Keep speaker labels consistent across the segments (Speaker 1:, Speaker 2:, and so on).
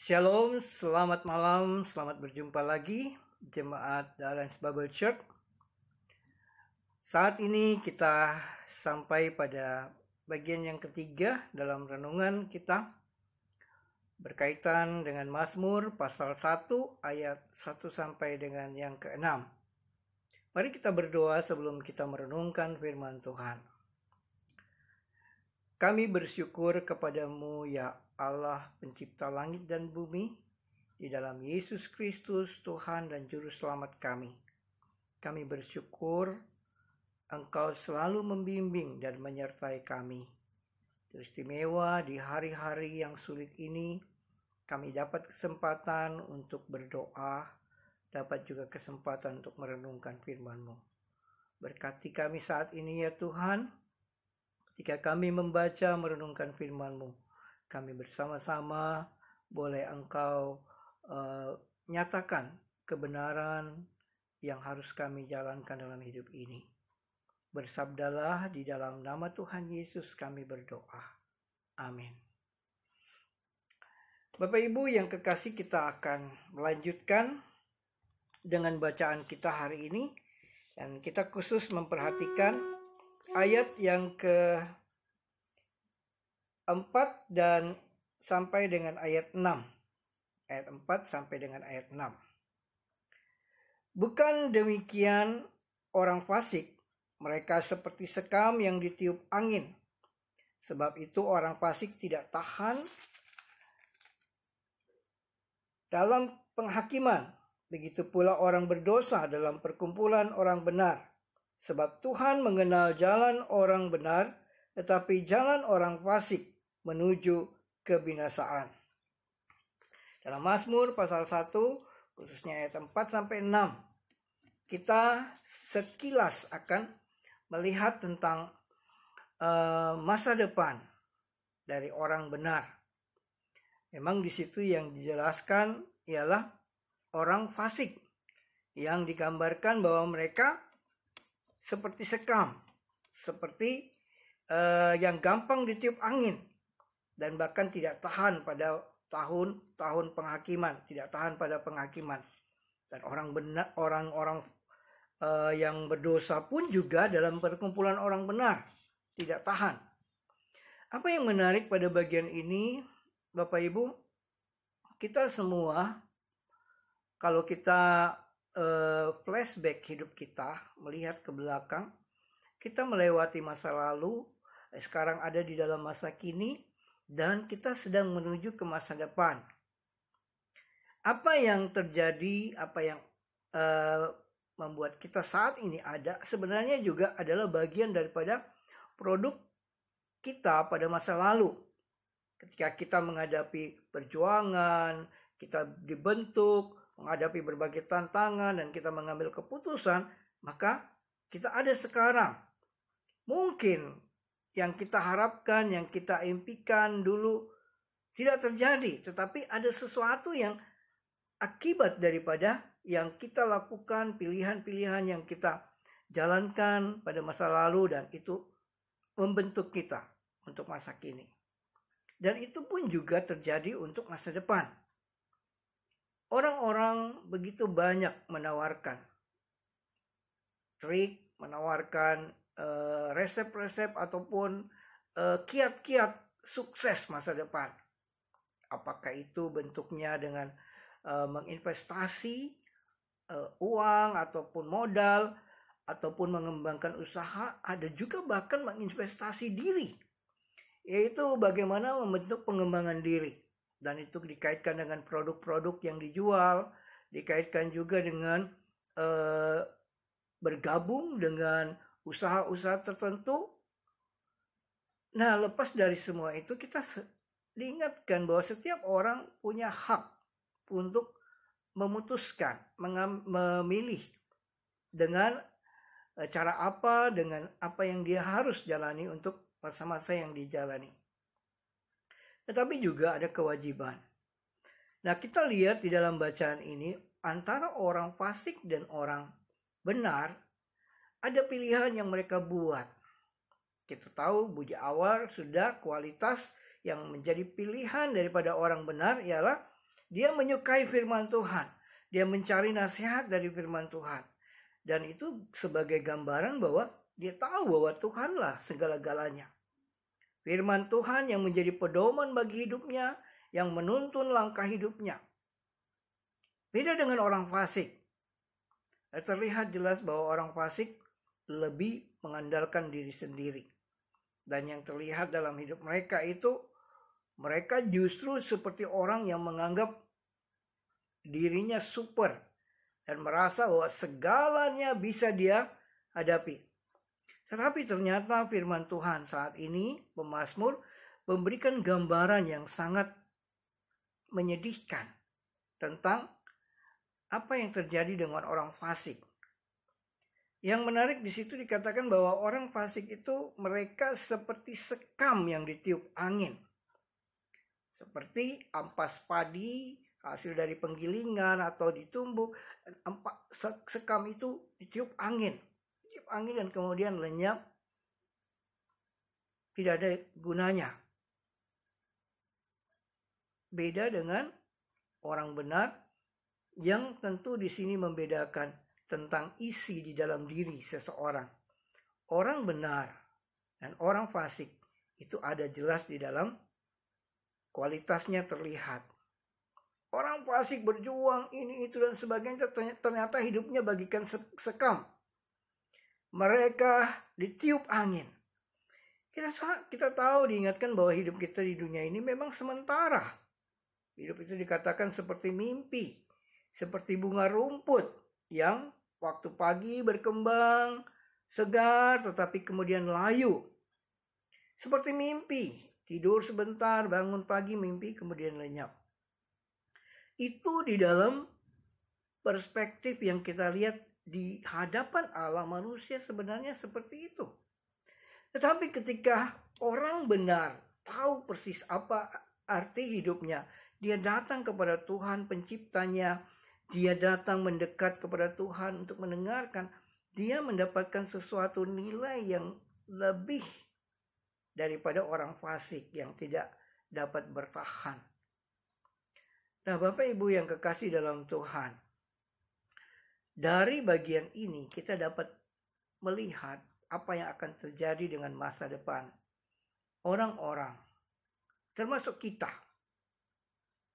Speaker 1: Shalom, selamat malam, selamat berjumpa lagi Jemaat Dallens Bible Church. Saat ini kita sampai pada bagian yang ketiga dalam renungan kita berkaitan dengan Mazmur pasal 1 ayat 1 sampai dengan yang ke-6. Mari kita berdoa sebelum kita merenungkan firman Tuhan. Kami bersyukur kepadamu ya Allah pencipta langit dan bumi, di dalam Yesus Kristus Tuhan dan Juru Selamat kami. Kami bersyukur Engkau selalu membimbing dan menyertai kami. Teristimewa di hari-hari yang sulit ini, kami dapat kesempatan untuk berdoa, dapat juga kesempatan untuk merenungkan firman-Mu. Berkati kami saat ini ya Tuhan, ketika kami membaca merenungkan firman-Mu, kami bersama-sama boleh Engkau nyatakan kebenaran yang harus kami jalankan dalam hidup ini. Bersabdalah di dalam nama Tuhan Yesus kami berdoa. Amin. Bapak Ibu yang kekasih, kita akan melanjutkan dengan bacaan kita hari ini. Dan kita khusus memperhatikan ayat yang ke-4 dan sampai dengan ayat 6. Ayat 4 sampai dengan ayat 6. Bukan demikian orang fasik, mereka seperti sekam yang ditiup angin. Sebab itu orang fasik tidak tahan dalam penghakiman. Begitu pula orang berdosa dalam perkumpulan orang benar. Sebab Tuhan mengenal jalan orang benar, tetapi jalan orang fasik menuju kebinasaan. Dalam Mazmur pasal 1, khususnya ayat 4 sampai 6, kita sekilas akan melihat tentang masa depan dari orang benar. Memang di situ yang dijelaskan ialah orang fasik, yang digambarkan bahwa mereka seperti sekam, seperti yang gampang ditiup angin, dan bahkan tidak tahan pada tahun-tahun penghakiman, tidak tahan pada penghakiman. Dan orang-orang yang berdosa pun juga dalam perkumpulan orang benar tidak tahan. Apa yang menarik pada bagian ini, Bapak Ibu, kita semua, kalau kita flashback hidup kita, melihat ke belakang, kita melewati masa lalu, sekarang ada di dalam masa kini, dan kita sedang menuju ke masa depan. Apa yang terjadi, apa yang membuat kita saat ini ada, sebenarnya juga adalah bagian daripada produk kita pada masa lalu. Ketika kita menghadapi perjuangan, kita dibentuk, menghadapi berbagai tantangan, dan kita mengambil keputusan, maka kita ada sekarang. Mungkin yang kita harapkan, yang kita impikan dulu tidak terjadi, tetapi ada sesuatu yang akibat daripada yang kita lakukan, pilihan-pilihan yang kita jalankan pada masa lalu, dan itu membentuk kita untuk masa kini. Dan itu pun juga terjadi untuk masa depan. Orang-orang begitu banyak menawarkan trik, menawarkan resep-resep ataupun kiat-kiat sukses masa depan. Apakah itu bentuknya dengan menginvestasi uang ataupun modal, ataupun mengembangkan usaha, ada juga bahkan menginvestasi diri, yaitu bagaimana membentuk pengembangan diri. Dan itu dikaitkan dengan produk-produk yang dijual, dikaitkan juga dengan bergabung dengan usaha-usaha tertentu. Nah, lepas dari semua itu, kita diingatkan bahwa setiap orang punya hak untuk memutuskan, memilih dengan cara apa, dengan apa yang dia harus jalani untuk masa-masa yang dijalani. Tetapi juga ada kewajiban. Nah, kita lihat di dalam bacaan ini, antara orang fasik dan orang benar, ada pilihan yang mereka buat. Kita tahu buja awal sudah kualitas yang menjadi pilihan daripada orang benar ialah Dia menyukai firman Tuhan. Dia mencari nasihat dari firman Tuhan. Dan itu sebagai gambaran bahwa dia tahu bahwa Tuhanlah segala-galanya. Firman Tuhan yang menjadi pedoman bagi hidupnya, yang menuntun langkah hidupnya. Beda dengan orang fasik. Terlihat jelas bahwa orang fasik lebih mengandalkan diri sendiri. Dan yang terlihat dalam hidup mereka itu, mereka justru seperti orang yang menganggap dirinya super dan merasa bahwa segalanya bisa dia hadapi. Tetapi ternyata firman Tuhan saat ini, pemazmur, memberikan gambaran yang sangat menyedihkan tentang apa yang terjadi dengan orang fasik. Yang menarik di situ dikatakan bahwa orang fasik itu mereka seperti sekam yang ditiup angin. Seperti ampas padi, hasil dari penggilingan atau ditumbuk, sekam itu ditiup angin. Ditiup angin dan kemudian lenyap, tidak ada gunanya. Beda dengan orang benar yang tentu di sini membedakan tentang isi di dalam diri seseorang. Orang benar dan orang fasik itu ada jelas di dalam kualitasnya terlihat. Orang fasik berjuang ini itu dan sebagainya, ternyata hidupnya bagikan sekam. Mereka ditiup angin. Kita tahu, diingatkan bahwa hidup kita di dunia ini memang sementara. Hidup itu dikatakan seperti mimpi, seperti bunga rumput yang waktu pagi berkembang, segar, tetapi kemudian layu. Seperti mimpi, tidur sebentar, bangun pagi, mimpi, kemudian lenyap. Itu di dalam perspektif yang kita lihat di hadapan Allah, manusia sebenarnya seperti itu. Tetapi ketika orang benar tahu persis apa arti hidupnya, dia datang kepada Tuhan penciptanya, dia datang mendekat kepada Tuhan untuk mendengarkan, dia mendapatkan sesuatu nilai yang lebih daripada orang fasik yang tidak dapat bertahan. Nah, Bapak Ibu yang kekasih dalam Tuhan, dari bagian ini kita dapat melihat apa yang akan terjadi dengan masa depan orang-orang, termasuk kita.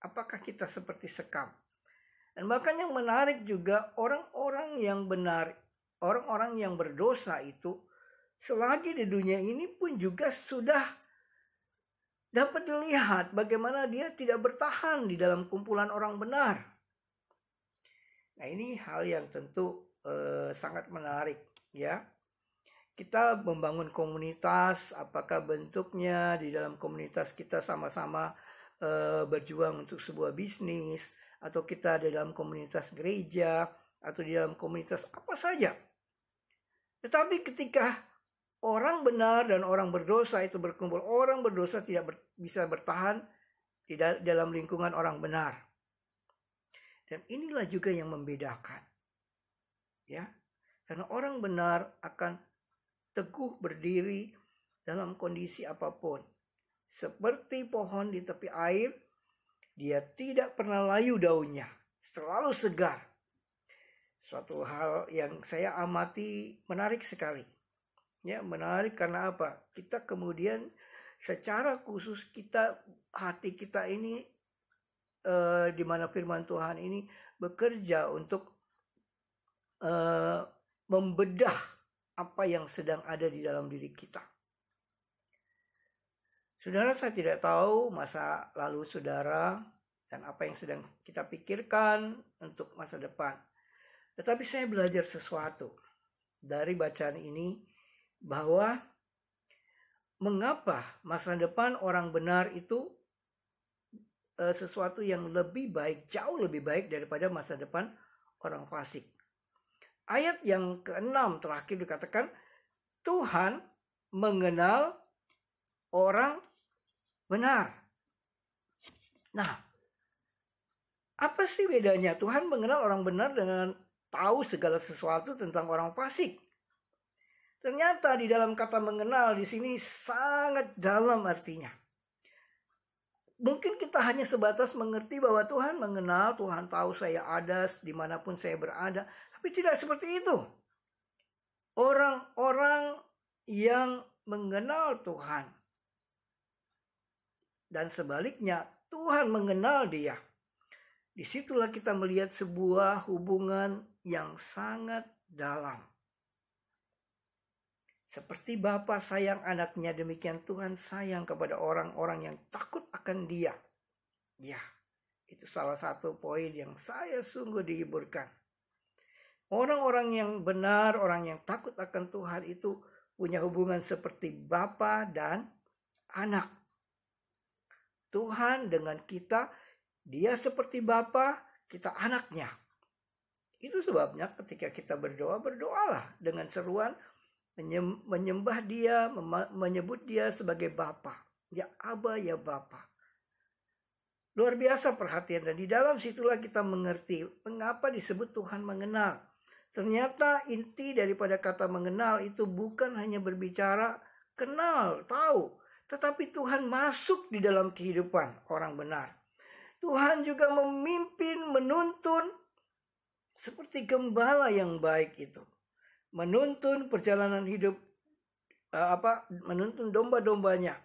Speaker 1: Apakah kita seperti sekam? Dan bahkan yang menarik juga, orang-orang yang benar, orang-orang yang berdosa itu, selagi di dunia ini pun juga sudah dapat dilihat bagaimana dia tidak bertahan di dalam kumpulan orang benar. Nah, ini hal yang tentu sangat menarik, ya. Kita membangun komunitas, apakah bentuknya di dalam komunitas kita sama-sama berjuang untuk sebuah bisnis, atau kita di dalam komunitas gereja, atau di dalam komunitas apa saja. Tetapi ketika orang benar dan orang berdosa itu berkumpul, orang berdosa tidak bisa bertahan di dalam lingkungan orang benar. Dan inilah juga yang membedakan. Ya. Karena orang benar akan teguh berdiri dalam kondisi apapun. Seperti pohon di tepi air, dia tidak pernah layu daunnya, selalu segar. Suatu hal yang saya amati menarik sekali. Ya, menarik karena apa? Kita kemudian secara khusus hati kita ini di mana firman Tuhan ini bekerja untuk membedah apa yang sedang ada di dalam diri kita. Saudara, saya tidak tahu masa lalu saudara dan apa yang sedang kita pikirkan untuk masa depan. Tetapi saya belajar sesuatu dari bacaan ini, bahwa mengapa masa depan orang benar itu sesuatu yang lebih baik, jauh lebih baik daripada masa depan orang fasik. Ayat yang ke-6 terakhir dikatakan, Tuhan mengenal orang benar. Nah, apa sih bedanya Tuhan mengenal orang benar dengan tahu segala sesuatu tentang orang fasik? Ternyata di dalam kata mengenal di sini sangat dalam artinya. mungkin kita hanya sebatas mengerti bahwa Tuhan mengenal, Tuhan tahu saya ada dimanapun saya berada. Tapi tidak seperti itu. Orang-orang yang mengenal Tuhan dan sebaliknya Tuhan mengenal dia. Disitulah kita melihat sebuah hubungan yang sangat dalam. Seperti Bapa sayang anaknya, demikian Tuhan sayang kepada orang-orang yang takut akan Dia. Ya, itu salah satu poin yang saya sungguh dihiburkan. Orang-orang yang benar, orang yang takut akan Tuhan itu punya hubungan seperti Bapa dan anak. Tuhan dengan kita, Dia seperti Bapa, kita anaknya. Itu sebabnya ketika kita berdoa, berdoalah dengan seruan menyembah Dia, menyebut Dia sebagai Bapa. Ya Aba, ya Bapa. Luar biasa perhatian, dan di dalam situlah kita mengerti mengapa disebut Tuhan mengenal. Ternyata inti daripada kata mengenal itu bukan hanya berbicara kenal, tahu, tetapi Tuhan masuk di dalam kehidupan orang benar. Tuhan juga memimpin, menuntun seperti gembala yang baik itu. Menuntun perjalanan hidup, menuntun domba-dombanya,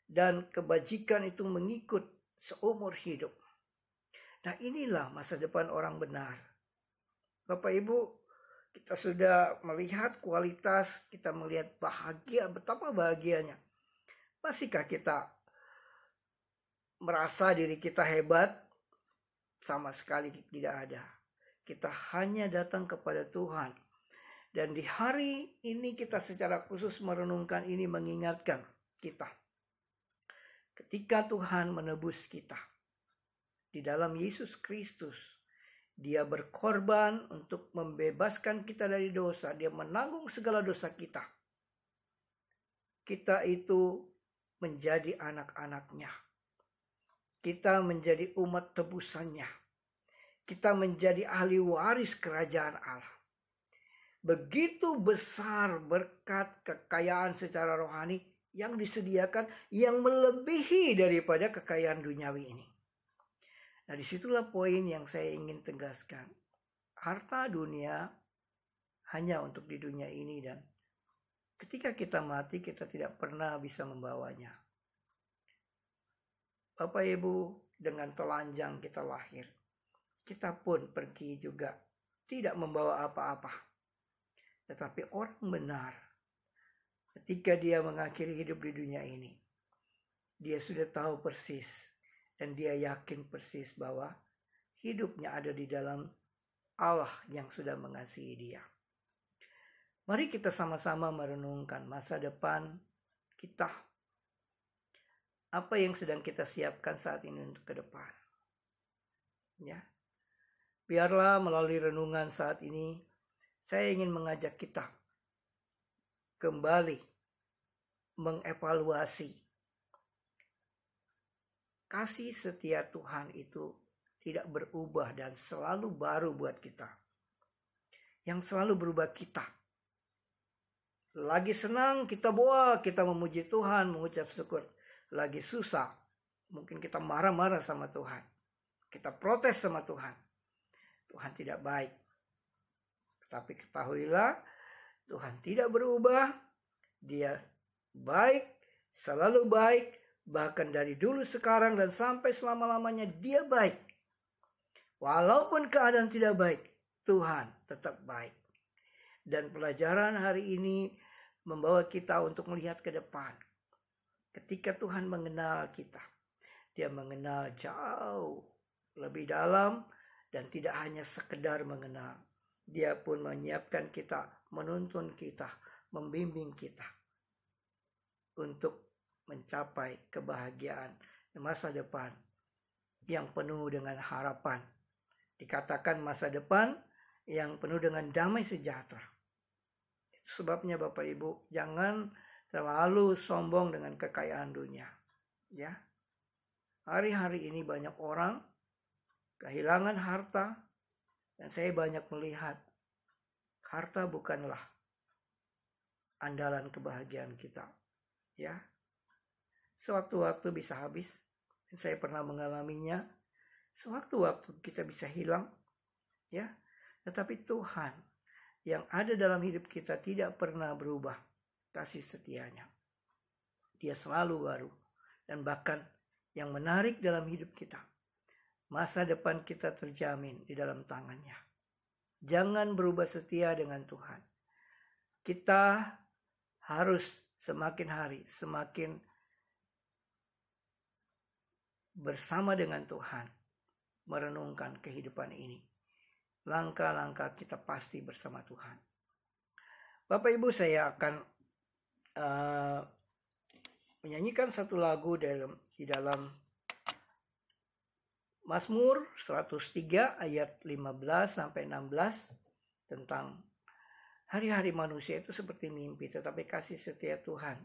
Speaker 1: dan kebajikan itu mengikut seumur hidup. Nah, inilah masa depan orang benar. Bapak Ibu, kita sudah melihat kualitas, kita melihat bahagia, betapa bahagianya. Masihkah kita merasa diri kita hebat? Sama sekali tidak ada. Kita hanya datang kepada Tuhan. Dan di hari ini kita secara khusus merenungkan ini, mengingatkan kita. Ketika Tuhan menebus kita di dalam Yesus Kristus, Dia berkorban untuk membebaskan kita dari dosa. Dia menanggung segala dosa kita. Kita itu menjadi anak-anaknya. Kita menjadi umat tebusannya. Kita menjadi ahli waris kerajaan Allah. Begitu besar berkat kekayaan secara rohani yang disediakan, yang melebihi daripada kekayaan duniawi ini. Nah, disitulah poin yang saya ingin tegaskan. Harta dunia hanya untuk di dunia ini, dan ketika kita mati kita tidak pernah bisa membawanya. Bapak Ibu, dengan telanjang kita lahir. Kita pun pergi juga tidak membawa apa-apa. Tetapi orang benar, ketika dia mengakhiri hidup di dunia ini, dia sudah tahu persis dan dia yakin persis bahwa hidupnya ada di dalam Allah yang sudah mengasihi dia. Mari kita sama-sama merenungkan masa depan kita. Apa yang sedang kita siapkan saat ini untuk ke depan. Ya. Biarlah melalui renungan saat ini, saya ingin mengajak kita kembali mengevaluasi kasih setia Tuhan itu tidak berubah dan selalu baru buat kita. Yang selalu berubah kita. Lagi senang kita memuji Tuhan, mengucap syukur. Lagi susah, mungkin kita marah-marah sama Tuhan. Kita protes sama Tuhan. Tuhan tidak baik. Tapi ketahuilah, Tuhan tidak berubah. Dia baik, selalu baik. Bahkan dari dulu, sekarang, dan sampai selama-lamanya dia baik. Walaupun keadaan tidak baik, Tuhan tetap baik. Dan pelajaran hari ini membawa kita untuk melihat ke depan. Ketika Tuhan mengenal kita, Dia mengenal jauh lebih dalam dan tidak hanya sekedar mengenal. Dia pun menyiapkan kita, menuntun kita, membimbing kita untuk mencapai kebahagiaan di masa depan yang penuh dengan harapan. Dikatakan masa depan yang penuh dengan damai sejahtera. Itu sebabnya Bapak Ibu, jangan terlalu sombong dengan kekayaan dunia. Ya. Hari-hari ini banyak orang kehilangan harta, dan saya banyak melihat harta bukanlah andalan kebahagiaan kita. Ya. Sewaktu-waktu bisa habis, Saya pernah mengalaminya. Sewaktu-waktu kita bisa hilang, ya. Tetapi Tuhan yang ada dalam hidup kita tidak pernah berubah kasih setianya. Dia selalu baru. Dan bahkan yang menarik dalam hidup kita, masa depan kita terjamin di dalam tangannya. Jangan berubah setia dengan Tuhan. Kita harus semakin hari semakin bersama dengan Tuhan, merenungkan kehidupan ini. Langkah-langkah kita pasti bersama Tuhan. Bapak Ibu, saya akan menyanyikan satu lagu di dalam Mazmur 103 ayat 15 sampai 16 tentang hari-hari manusia itu seperti mimpi, tetapi kasih setia Tuhan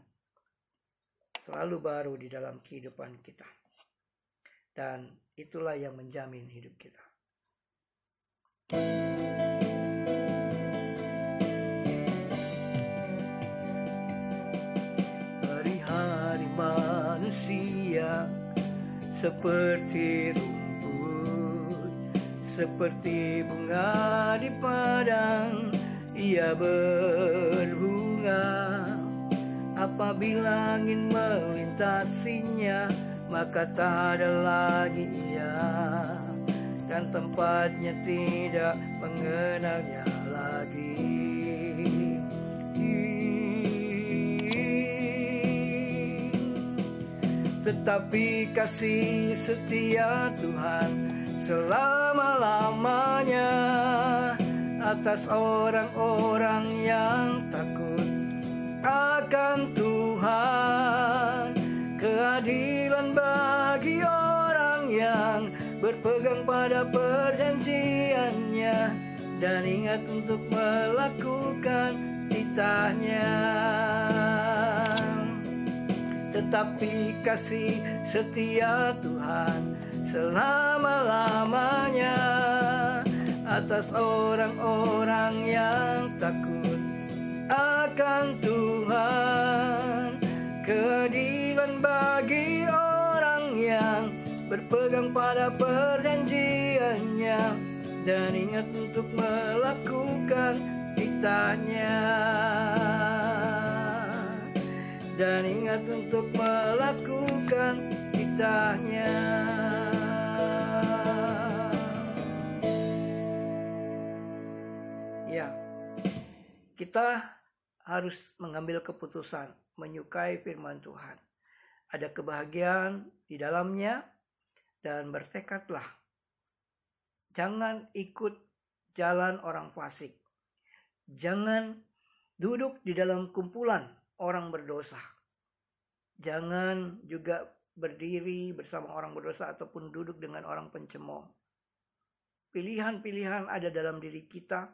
Speaker 1: selalu baru di dalam kehidupan kita. Dan itulah yang menjamin hidup kita. Hari-hari manusia seperti rumput, seperti bunga di padang, ia berbunga. Apabila angin melintasinya, maka tak ada lagi ia, dan tempatnya tidak mengenalnya lagi. Tetapi kasih setia Tuhan selama-lamanya atas orang-orang yang takut akan Tuhan. Keadilan bagi orang yang berpegang pada perjanjiannya dan ingat untuk melakukan titahnya. Tetapi kasih setia Tuhan selama-lamanya atas orang-orang yang takut akan Tuhan. Keadilan bagi orang yang berpegang pada perjanjiannya dan ingat untuk melakukan titahnya. Dan ingat untuk melakukan titahnya. Ya, kita harus mengambil keputusan menyukai firman Tuhan. Ada kebahagiaan di dalamnya dan bertekadlah. Jangan ikut jalan orang fasik. Jangan duduk di dalam kumpulan orang berdosa. Jangan juga berdiri bersama orang berdosa ataupun duduk dengan orang pencemooh. Pilihan-pilihan ada dalam diri kita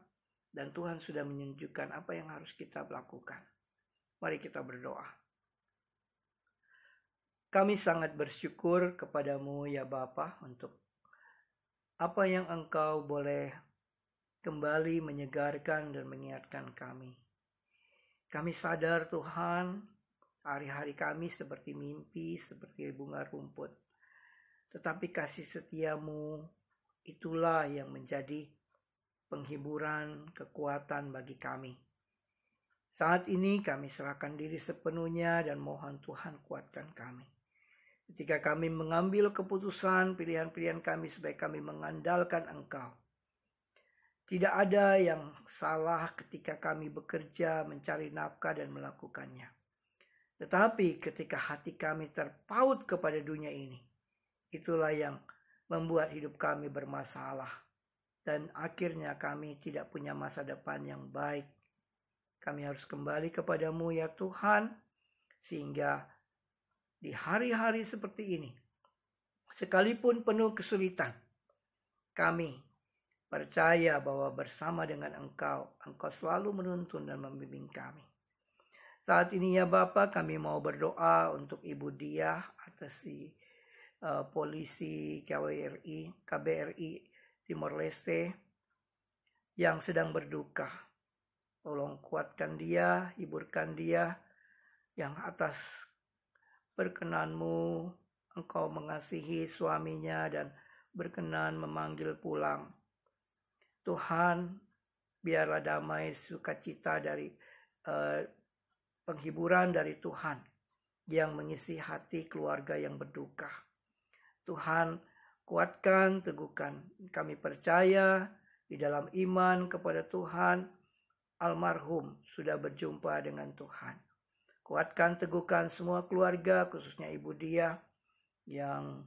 Speaker 1: dan Tuhan sudah menunjukkan apa yang harus kita lakukan. Mari kita berdoa. Kami sangat bersyukur kepadamu ya Bapa untuk apa yang Engkau boleh kembali menyegarkan dan mengingatkan kami. Kami sadar Tuhan, hari-hari kami seperti mimpi, seperti bunga rumput. Tetapi kasih setiamu itulah yang menjadi penghiburan, kekuatan bagi kami. Saat ini kami serahkan diri sepenuhnya dan mohon Tuhan kuatkan kami. Ketika kami mengambil keputusan, pilihan-pilihan kami supaya kami mengandalkan Engkau. Tidak ada yang salah ketika kami bekerja, mencari nafkah dan melakukannya. Tetapi ketika hati kami terpaut kepada dunia ini, itulah yang membuat hidup kami bermasalah. Dan akhirnya kami tidak punya masa depan yang baik. Kami harus kembali kepadamu ya Tuhan, sehingga di hari-hari seperti ini, sekalipun penuh kesulitan, kami percaya bahwa bersama dengan Engkau selalu menuntun dan membimbing kami. Saat ini ya Bapa, kami mau berdoa untuk Ibu Diah atas polisi KBRI Timor Leste yang sedang berduka. Tolong kuatkan dia, hiburkan dia, yang atas perkenan-Mu engkau mengasihi suaminya dan berkenan memanggil pulang. Tuhan, biarlah damai sukacita dari penghiburan dari Tuhan yang mengisi hati keluarga yang berduka. Tuhan, kuatkan, teguhkan. Kami percaya di dalam iman kepada Tuhan, almarhum sudah berjumpa dengan Tuhan. Kuatkan, teguhkan semua keluarga, khususnya Ibu Dia yang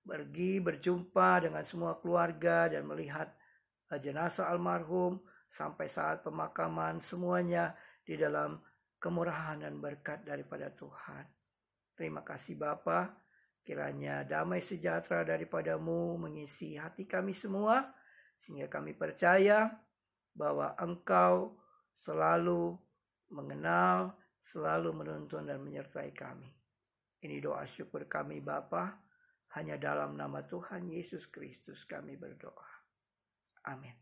Speaker 1: pergi berjumpa dengan semua keluarga dan melihat jenazah almarhum sampai saat pemakaman, semuanya di dalam kemurahan dan berkat daripada Tuhan. Terima kasih Bapa, kiranya damai sejahtera daripadamu mengisi hati kami semua, sehingga kami percaya bahwa Engkau selalu mengenal, selalu menuntun dan menyertai kami. Ini doa syukur kami Bapa, hanya dalam nama Tuhan Yesus Kristus kami berdoa. Amin.